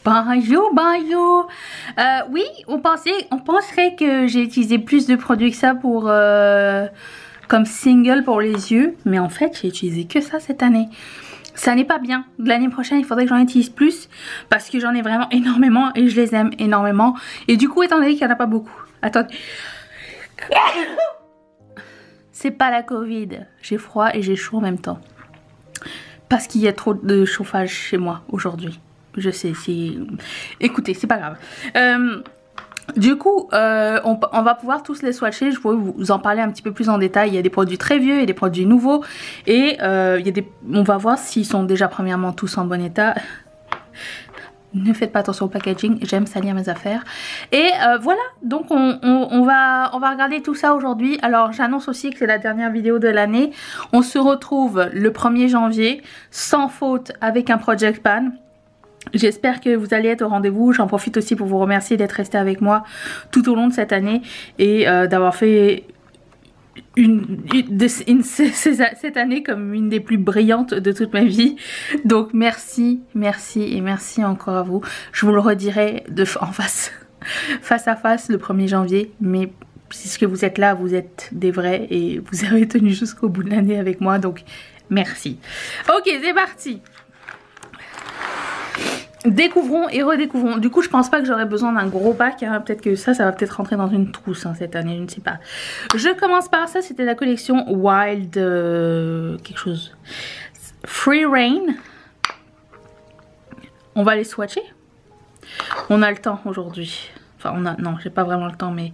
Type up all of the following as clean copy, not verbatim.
Bonjour, bonjour. Oui, on penserait que j'ai utilisé plus de produits que ça pour comme single pour les yeux, mais en fait j'ai utilisé que ça cette année. Ça n'est pas bien. L'année prochaine, il faudrait que j'en utilise plus parce que j'en ai vraiment énormément et je les aime énormément. Et du coup, étant donné qu'il n'y en a pas beaucoup. Attendez. C'est pas la Covid. J'ai froid et j'ai chaud en même temps. Parce qu'il y a trop de chauffage chez moi aujourd'hui. Je sais, écoutez, c'est pas grave. Du coup, on va pouvoir tous les swatcher. Je pourrais vous en parler un petit peu plus en détail. Il y a des produits très vieux et des produits nouveaux. Et on va voir s'ils sont déjà premièrement tous en bon état. Ne faites pas attention au packaging, j'aime salir mes affaires. Et voilà, donc on va regarder tout ça aujourd'hui. Alors j'annonce aussi que c'est la dernière vidéo de l'année. On se retrouve le 1er janvier, sans faute, avec un Project Pan. J'espère que vous allez être au rendez-vous. J'en profite aussi pour vous remercier d'être resté avec moi tout au long de cette année et d'avoir fait cette année comme une des plus brillantes de toute ma vie. Donc merci, merci et merci encore à vous. Je vous le redirai en face à face le 1er janvier, mais puisque vous êtes là, vous êtes des vrais et vous avez tenu jusqu'au bout de l'année avec moi, donc merci. Ok, c'est parti. Découvrons et redécouvrons. Du coup, je pense pas que j'aurai besoin d'un gros pack. Hein. Peut-être que ça va peut-être rentrer dans une trousse hein, cette année. Je ne sais pas. Je commence par ça. C'était la collection Wild... quelque chose. Free Rain. On va les swatcher. On a le temps aujourd'hui. Enfin, non, j'ai pas vraiment le temps, mais...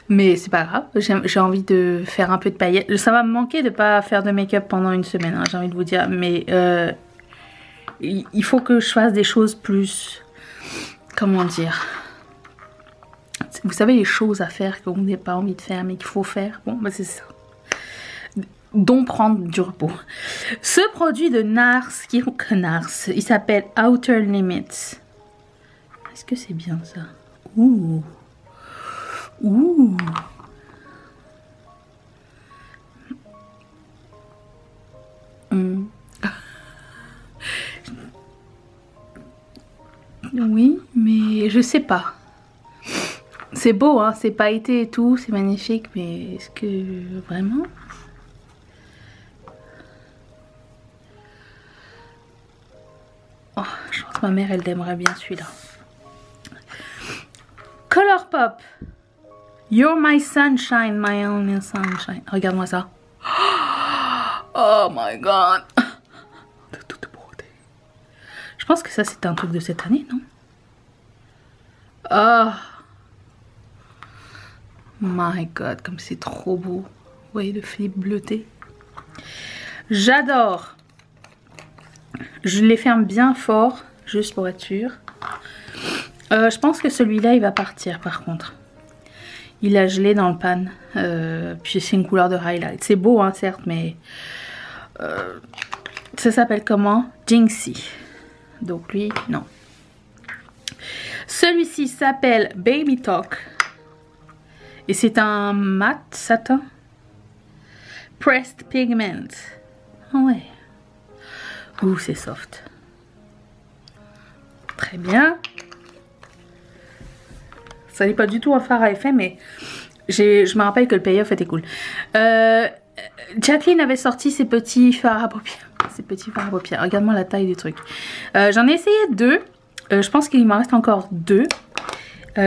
mais c'est pas grave. J'ai envie de faire un peu de paillettes. Ça va me manquer de pas faire de make-up pendant une semaine. Hein, j'ai envie de vous dire. Mais... il faut que je fasse des choses plus, comment dire, vous savez les choses à faire qu'on n'a pas envie de faire mais qu'il faut faire, bon bah c'est ça, dont prendre du repos. Ce produit de NARS, il s'appelle Outer Limits. Est-ce que c'est bien ça? Ouh. Ouh. Oui, mais je sais pas. C'est beau, hein, c'est pailleté et tout, c'est magnifique, mais est-ce que vraiment? Oh, je pense que ma mère, elle aimerait bien celui-là. Colourpop. You're my sunshine, my only sunshine. Regarde-moi ça. Oh my god. Je pense que ça c'est un truc de cette année, non? Oh my god, comme c'est trop beau. Vous voyez le flip bleuté? J'adore. Je les ferme bien fort, juste pour être sûre. Je pense que celui-là il va partir par contre. Il a gelé dans le pan. Puis c'est une couleur de highlight. C'est beau hein certes, mais ça s'appelle comment? Jinxie. Donc lui, non. Celui-ci s'appelle Baby Talk. Et c'est un mat satin. Pressed Pigment. Ah ouais. Ouh, c'est soft. Très bien. Ça n'est pas du tout un fard à effet, mais je me rappelle que le payoff était cool. Jacqueline avait sorti ses petits fards à paupières. Regarde-moi la taille du truc. J'en ai essayé 2. Je pense qu'il m'en reste encore 2.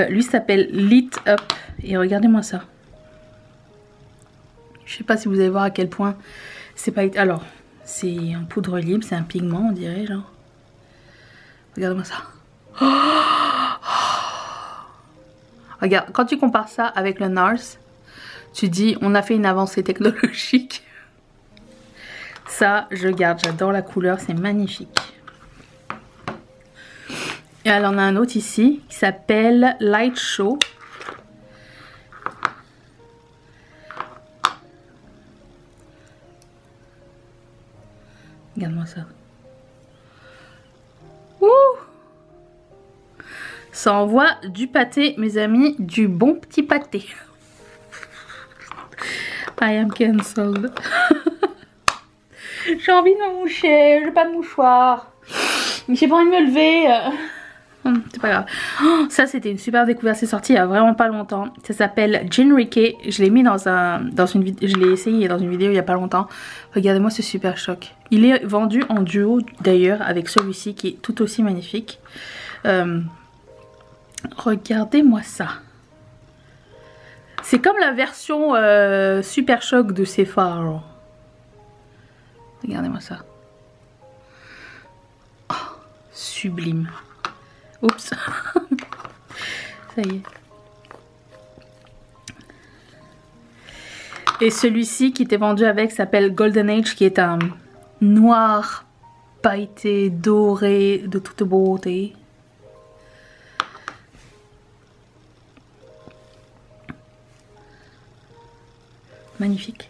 Lui s'appelle Lit Up. Et regardez-moi ça. Je sais pas si vous allez voir à quel point c'est pas... Alors, c'est un poudre libre, c'est un pigment on dirait genre. Regardez-moi ça. Regarde, quand tu compares ça avec le NARS, tu dis on a fait une avancée technologique. Ça, je garde, j'adore la couleur, c'est magnifique. Et elle en a un autre ici qui s'appelle Light Show. Regarde-moi ça. Ouh! Ça envoie du pâté, mes amis, du bon petit pâté. I am cancelled. J'ai envie de me moucher, j'ai pas de mouchoir. J'ai pas envie de me lever. C'est pas grave. Oh, ça c'était une super découverte, c'est sorti il y a vraiment pas longtemps. Ça s'appelle Jinrike. Je l'ai mis dans une vidéo, je l'ai essayé dans une vidéo il y a pas longtemps. Regardez-moi ce super choc. Il est vendu en duo d'ailleurs avec celui-ci qui est tout aussi magnifique. Regardez-moi ça. C'est comme la version super choc de Sephora. Regardez-moi ça. Oh, sublime. Oups. Ça y est. Et celui-ci qui était vendu avec s'appelle Golden Age, qui est un noir pailleté doré de toute beauté. Magnifique.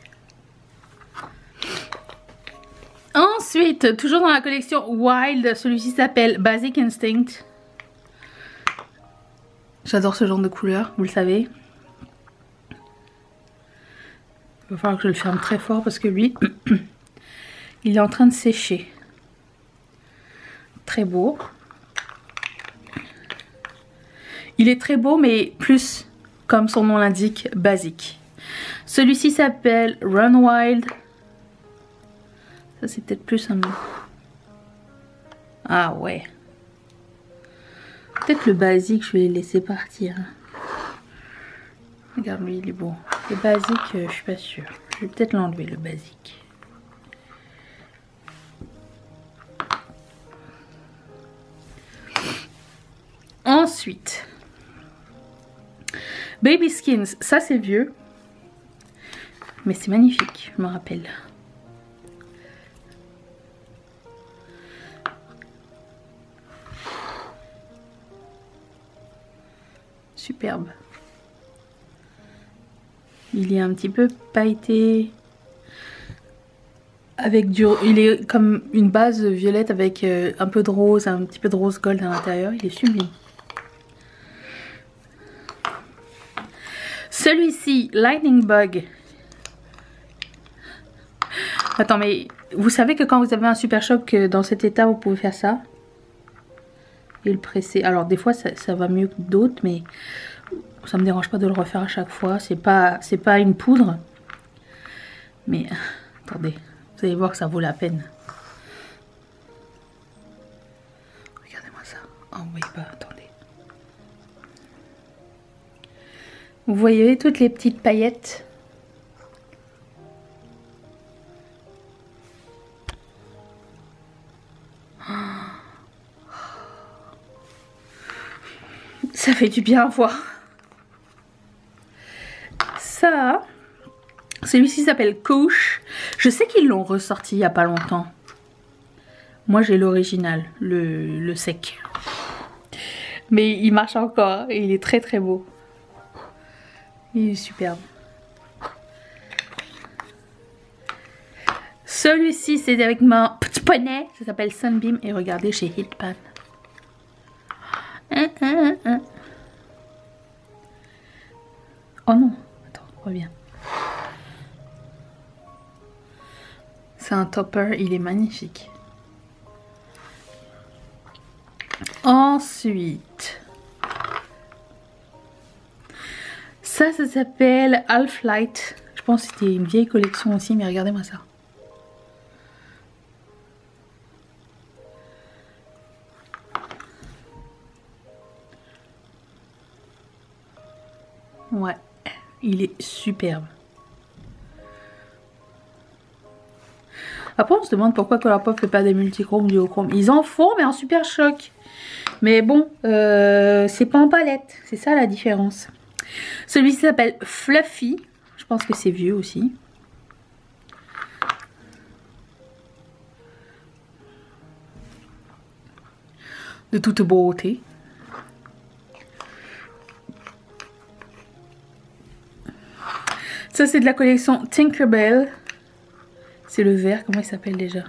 Ensuite, toujours dans la collection Wild, celui-ci s'appelle Basic Instinct. J'adore ce genre de couleur, vous le savez. Il va falloir que je le ferme très fort parce que lui, il est en train de sécher. Très beau. Il est très beau, mais plus, comme son nom l'indique, basique. Celui-ci s'appelle Run Wild. Ça, c'est peut-être plus un... Ah ouais. Peut-être le basique, je vais le laisser partir. Regarde, lui, il est beau. Le basique, je suis pas sûre. Je vais peut-être l'enlever, le basique. Ensuite, Baby Skins. Ça, c'est vieux. Mais c'est magnifique, je me rappelle. Superbe. Il est un petit peu pailleté. Avec du... Il est comme une base violette avec un peu de rose, un petit peu de rose gold à l'intérieur. Il est sublime. Celui-ci, Lightning Bug. Attends, mais vous savez que quand vous avez un super choc dans cet état, vous pouvez faire ça et le presser. Alors des fois ça va mieux que d'autres, mais ça me dérange pas de le refaire à chaque fois. C'est pas une poudre, mais attendez, vous allez voir que ça vaut la peine. Regardez-moi ça. Oh, vous voyez pas, attendez. Vous voyez toutes les petites paillettes. Ça fait du bien à voir. Ça, celui-ci s'appelle Couche. Je sais qu'ils l'ont ressorti il n'y a pas longtemps. Moi j'ai l'original, le sec. Mais il marche encore et il est très très beau. Il est superbe. Celui-ci c'est avec mon petit poney. Ça s'appelle Sunbeam et regardez chez Hitpan. Oh non, attends, reviens. C'est un topper, il est magnifique. Ensuite, ça s'appelle Half Light. Je pense que c'était une vieille collection aussi, mais regardez-moi ça. Ouais, il est superbe. Après on se demande pourquoi Colourpop fait pas des multichromes, duochromes. Ils en font mais en super choc. Mais bon, c'est pas en palette. C'est ça la différence. Celui-ci s'appelle Fluffy. Je pense que c'est vieux aussi. De toute beauté. Ça c'est de la collection Tinkerbell. C'est le vert, comment il s'appelle déjà?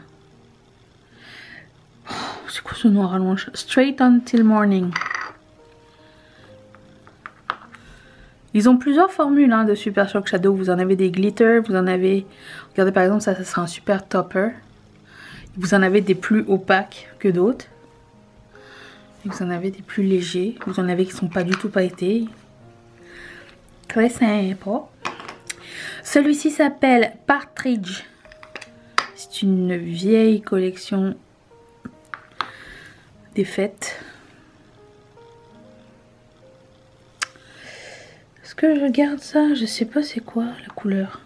Oh, c'est quoi ce noir à rallonge? Straight Until Morning. Ils ont plusieurs formules hein, de Super Shock Shadow. Vous en avez des glitter, vous en avez... Regardez par exemple, ça sera un super topper. Vous en avez des plus opaques que d'autres. Et vous en avez des plus légers. Vous en avez qui sont pas du tout pailletés. Très sympa. Celui-ci s'appelle Partridge. C'est une vieille collection des fêtes. Est-ce que je garde ça? Je sais pas c'est quoi la couleur.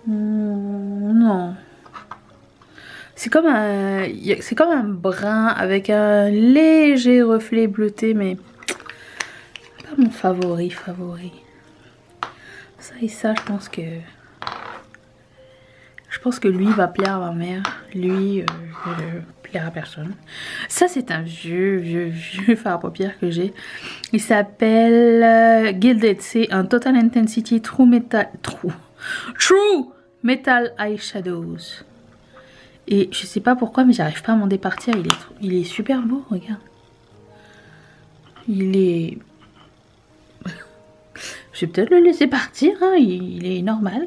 Non. C'est comme un brun avec un léger reflet bleuté, mais pas mon favori. Ça et ça, je pense que lui va plaire à ma mère. Lui, plaire à personne. Ça, c'est un vieux fard à paupières que j'ai. Il s'appelle Gilded. C'est un Total Intensity True Metal Eyeshadows. Et je sais pas pourquoi, mais j'arrive pas à m'en départir. Il est super beau, regarde. Il est... Je vais peut-être le laisser partir, hein. Il est normal.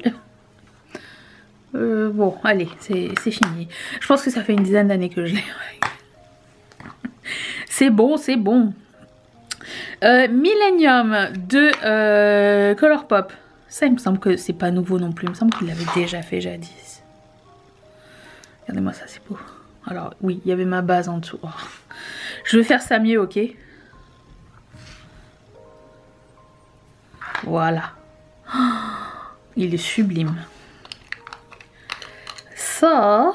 Bon, allez, c'est fini. Je pense que ça fait une dizaine d'années que je l'ai. C'est bon. Millennium de Colourpop. Ça, il me semble que c'est pas nouveau non plus. Il me semble qu'il l'avait déjà fait jadis. Regardez-moi ça, c'est beau. Alors, oui, il y avait ma base en dessous. Oh. Je vais faire ça mieux, ok? Voilà. Oh, il est sublime. Ça.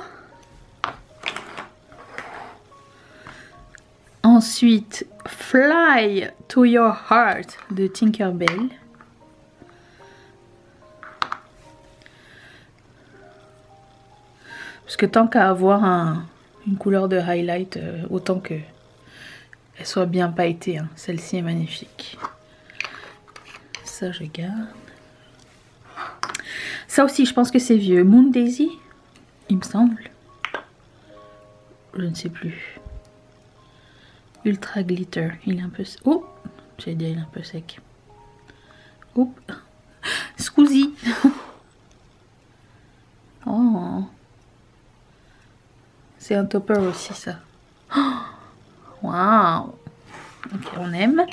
Ensuite, Fly to Your Heart de Tinkerbell. Parce que tant qu'à avoir une couleur de highlight, autant que elle soit bien pailletée. Hein. Celle-ci est magnifique. Ça, je garde. Ça aussi, je pense que c'est vieux. Moon Daisy, il me semble. Je ne sais plus. Ultra Glitter. Il est un peu... Oh, j'allais dire, il est un peu sec. Oups. Scusi. Oh. C'est un topper aussi, ça. Waouh. Ok, on aime.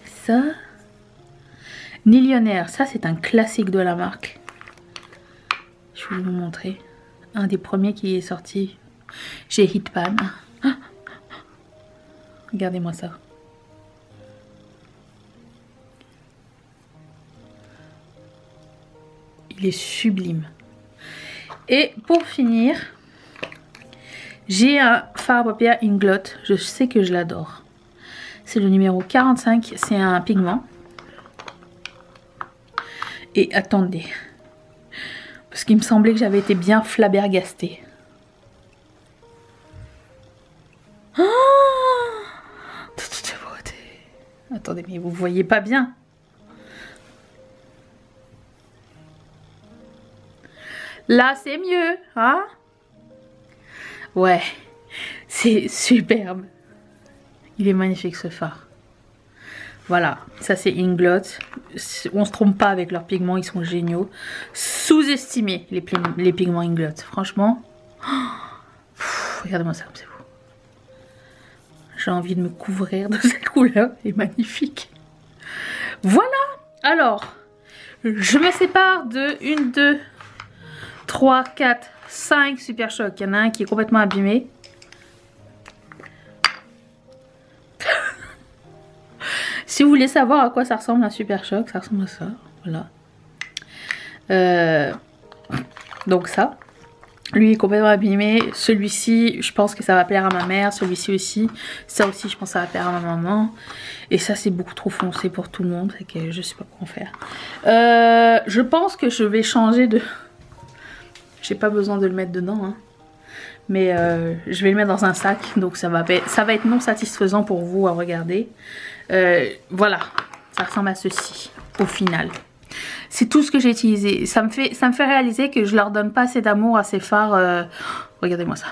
Ça. Millionnaire. Ça, c'est un classique de la marque. Je vais vous montrer. Un des premiers qui est sorti chez Hitpan. Regardez-moi ça. Il est sublime. Et pour finir, j'ai un fard à paupières Inglot. Je sais que je l'adore. C'est le numéro 45. C'est un pigment. Et attendez. Parce qu'il me semblait que j'avais été bien flabbergastée. Oh, de toute beauté. Attendez, mais vous voyez pas bien. Là, c'est mieux, hein? Ouais, c'est superbe. Il est magnifique, ce fard. Voilà, ça c'est Inglot. On se trompe pas avec leurs pigments, ils sont géniaux. Sous-estimés, les pigments Inglot. Franchement, regardez-moi ça comme c'est beau. J'ai envie de me couvrir de cette couleur, elle est magnifique. Voilà, alors, je me sépare de 1, 2... 3, 4, 5 Super Choc. Il y en a un qui est complètement abîmé. Si vous voulez savoir à quoi ça ressemble un Super Choc, ça ressemble à ça. Voilà. Donc ça. Lui est complètement abîmé. Celui-ci, je pense que ça va plaire à ma mère. Celui-ci aussi. Ça aussi, je pense que ça va plaire à ma maman. Et ça, c'est beaucoup trop foncé pour tout le monde. C'est que je sais pas comment faire. Je pense que je vais changer de... J'ai pas besoin de le mettre dedans, hein. Mais je vais le mettre dans un sac, donc ça va être non satisfaisant pour vous à regarder. Voilà, ça ressemble à ceci au final. C'est tout ce que j'ai utilisé. Ça me fait réaliser que je leur donne pas assez d'amour à ces fards. Regardez-moi ça.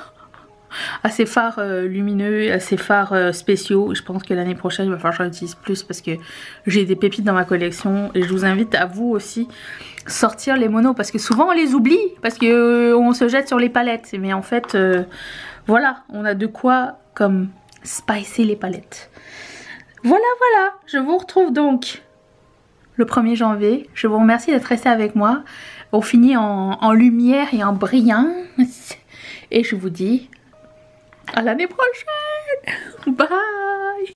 à ces fards lumineux, à ces fards spéciaux. Je pense que l'année prochaine il va falloir que j'en utilise plus parce que j'ai des pépites dans ma collection. Et je vous invite à vous aussi sortir les monos parce que souvent on les oublie parce que on se jette sur les palettes. Mais en fait voilà, on a de quoi comme spicer les palettes. Voilà, je vous retrouve donc le 1er janvier. Je vous remercie d'être resté avec moi. On finit en lumière et en brillance. Et je vous dis à l'année prochaine. Bye.